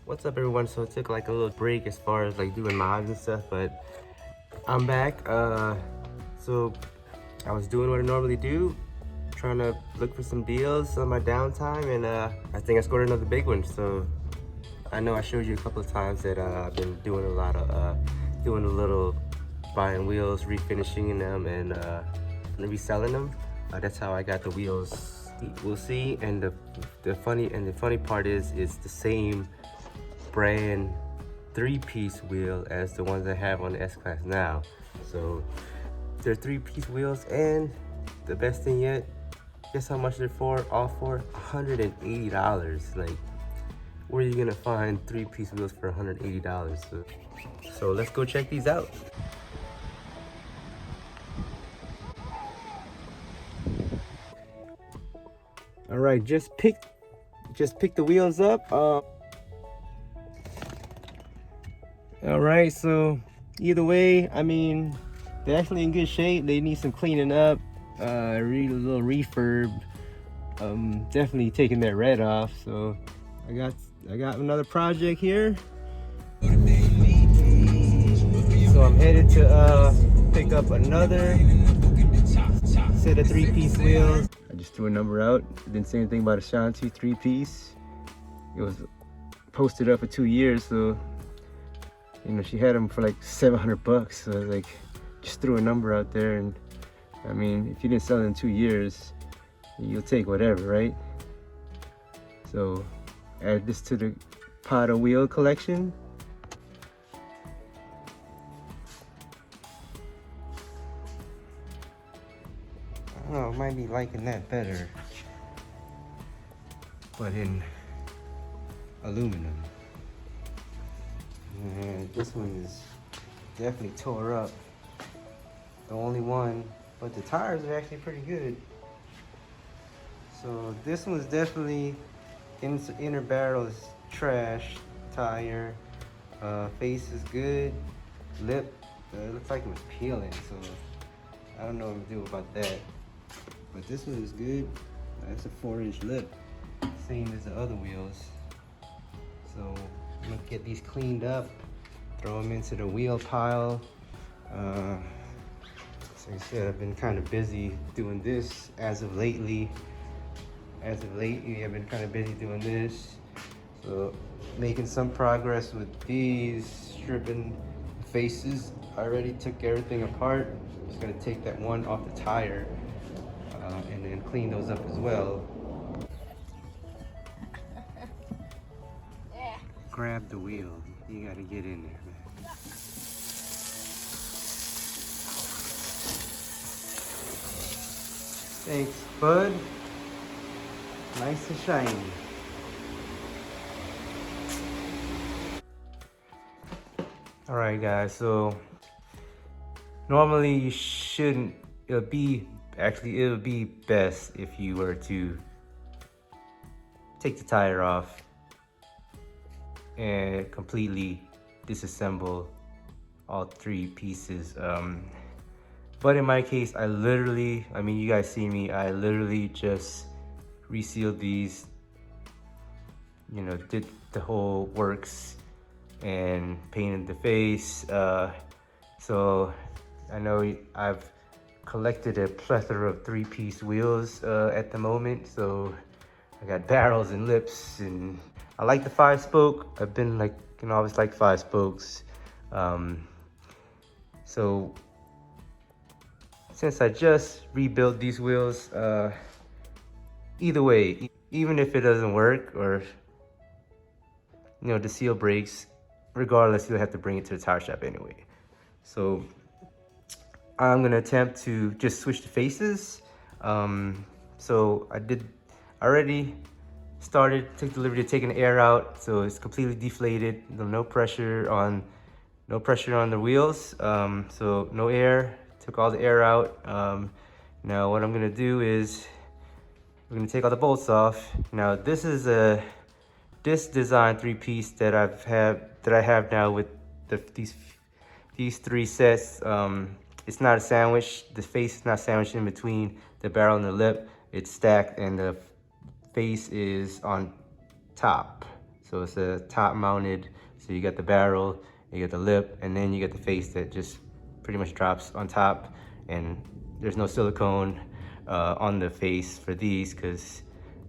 What's up, everyone? So it took like a little break as far as like doing mods and stuff, but I'm back. So I was doing what I normally do, trying to look for some deals on my downtime, and I think I scored another big one. So I know I showed you a couple of times that I've been doing a lot of doing a little buying wheels, refinishing them, and reselling them. That's how I got the wheels. We'll see. And the funny part is it's the same brand 3-piece wheel as the ones I have on the S-Class now. So they're 3-piece wheels, and the best thing yet, guess how much they're for? All for $180. Like, where are you gonna find 3-piece wheels for $180? So let's go check these out. All right, just picked the wheels up. All right, so either way, I mean, they're actually in good shape. They need some cleaning up, really a little refurb. Definitely taking that red off. So I got another project here. So I'm headed to pick up another set of 3-piece wheels. I just threw a number out. Didn't say anything about a Shanti 3-piece. It was posted up for 2 years, so you know, she had them for like $700. So like, just threw a number out there, and I mean, if you didn't sell it in 2 years, you'll take whatever, right? So add this to the pot of wheel collection. I don't know, I might be liking that better, but in aluminum. And this one is definitely tore up. The only one, but the tires are actually pretty good. So this one's definitely inner barrel is trash. Tire, face is good. Lip, it looks like it was peeling, so I don't know what to do about that. But this one is good. That's a 4-inch lip, same as the other wheels. So I'm gonna get these cleaned up, throw them into the wheel pile. So like I said, I've been kind of busy doing this as of lately. I've been kind of busy doing this. So making some progress with these, stripping faces. I already took everything apart. Just gonna take that one off the tire and then clean those up as well. Grab the wheel. You gotta get in there, man. Thanks, bud. Nice and shiny. All right, guys, so normally you shouldn't, it would be best if you were to take the tire off and completely disassemble all 3 pieces. But in my case, I mean, you guys see me, I literally just resealed these, you know, did the whole works and painted the face. So I know I've collected a plethora of 3-piece wheels at the moment. So I got barrels and lips, and I like the 5-spoke. I've been like, you know, I always like 5 spokes. So since I just rebuilt these wheels, either way, even if it doesn't work, or you know, the seal breaks, regardless, you'll have to bring it to the tire shop anyway. So I'm gonna attempt to just switch the faces. So I already started, took the liberty of taking the air out, so it's completely deflated. No pressure on the wheels. So no air, took all the air out. Now what I'm gonna do is we're gonna take all the bolts off. Now this is this design 3-piece that I have now with these 3 sets. It's not a sandwich. The face is not sandwiched in between the barrel and the lip. It's stacked, and the face is on top. So it's a top mounted, so you got the barrel, you got the lip, and then you get the face that just pretty much drops on top. And there's no silicone on the face for these, because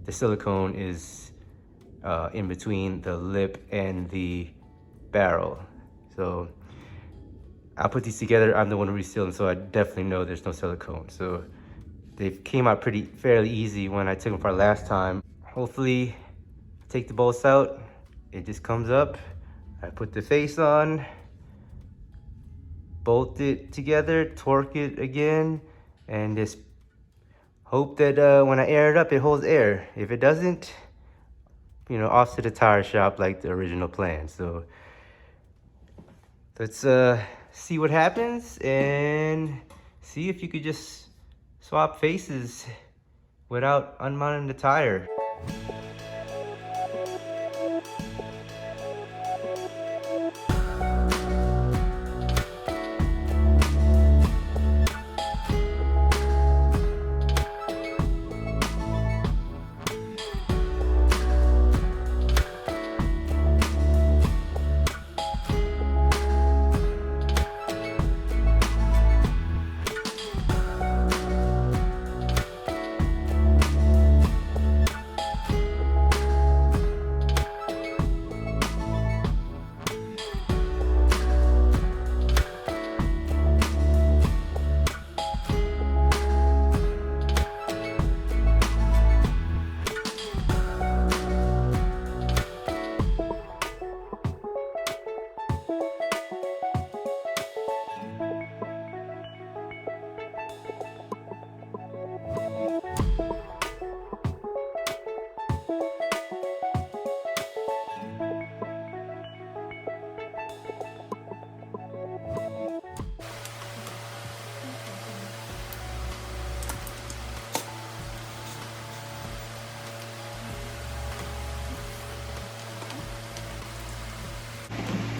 the silicone is in between the lip and the barrel. So I put these together, I'm the one who resealed them, so I definitely know there's no silicone. So they came out fairly easy when I took them apart last time. Hopefully, take the bolts out, it just comes up. I put the face on, bolt it together, torque it again, and just hope that when I air it up, it holds air. If it doesn't, you know, off to the tire shop like the original plan. So let's see what happens and see if you could just swap faces without unmounting the tire.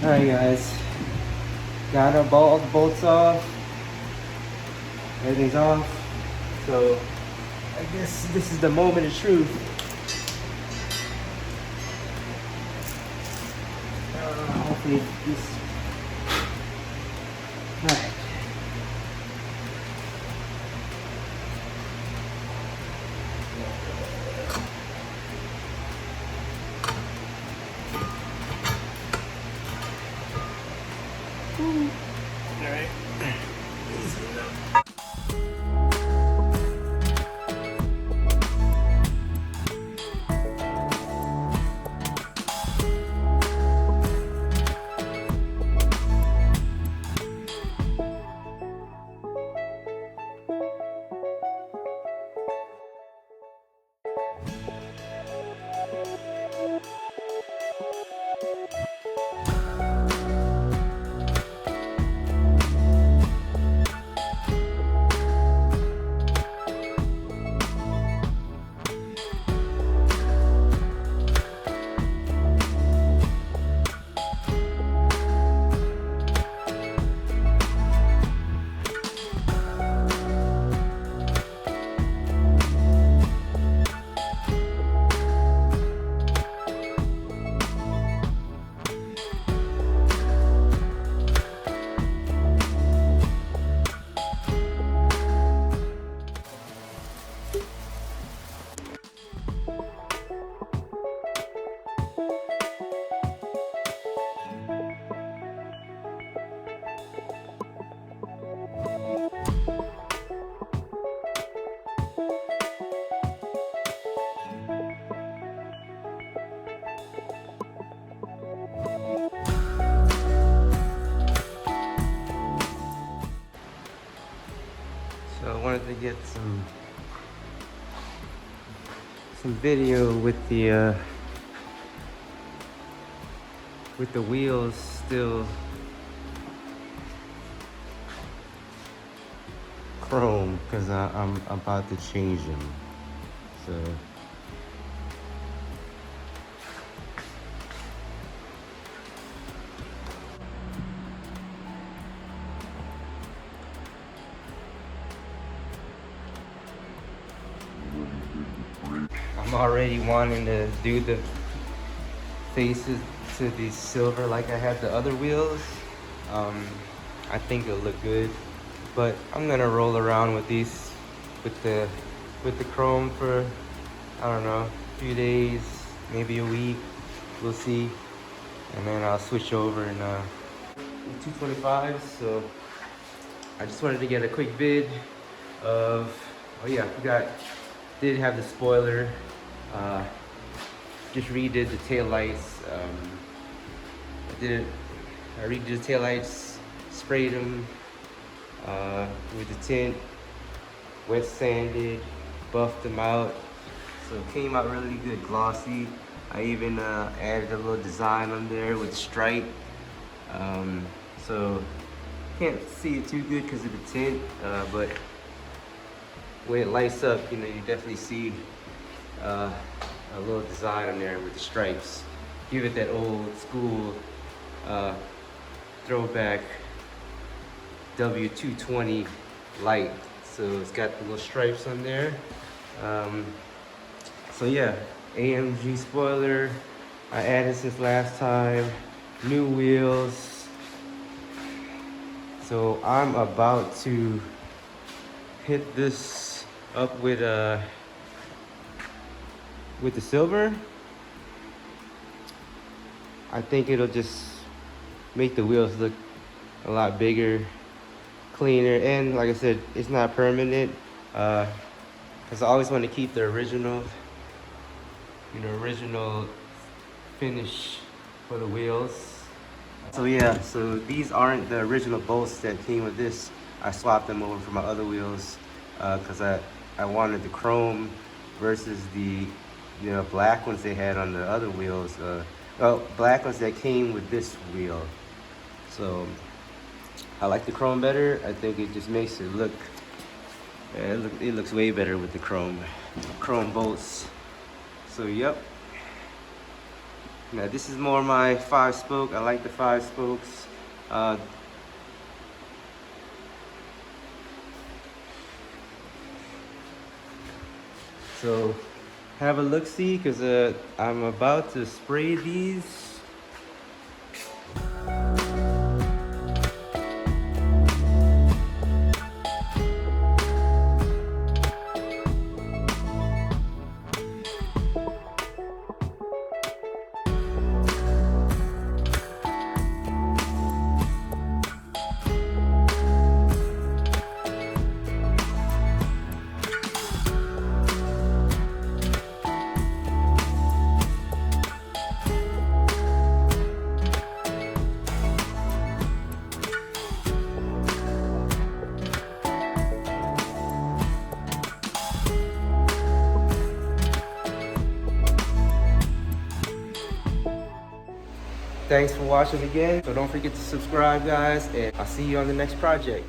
Alright guys, got our bolts off, everything's off, so I guess this is the moment of truth. Hopefully this, alright. Alright. So I wanted to get some video with the wheels still chrome, because I'm about to change them. So I'm already wanting to do the faces to the silver like I had the other wheels. I think it'll look good, but I'm gonna roll around with these with the chrome for, I don't know, a few days, maybe a week, we'll see, and then I'll switch over in 225. So I just wanted to get a quick vid of, oh yeah, did have the spoiler, just redid the tail lights. I redid the tail lights, sprayed them with the tint, wet sanded, buffed them out, so it came out really good, glossy. I even added a little design on there with stripe, so can't see it too good because of the tint, but when it lights up, you know, you definitely see a little design on there with the stripes. Give it that old school throwback W220 light. So it's got the little stripes on there. So yeah, AMG spoiler I added since last time. New wheels. So I'm about to hit this up with the silver. I think it'll just make the wheels look a lot bigger, cleaner, and like I said, it's not permanent, because I always want to keep the original finish for the wheels. So yeah, so these aren't the original bolts that came with this. I swapped them over for my other wheels because I wanted the chrome versus the black ones they had on the other wheels. Black ones that came with this wheel. So I like the chrome better. I think it just makes it look, it looks way better with the chrome bolts. So yep. Now this is more my 5-spoke. I like the 5 spokes. So have a look-see, because I'm about to spray these. Thanks for watching again. So don't forget to subscribe, guys, and I'll see you on the next project.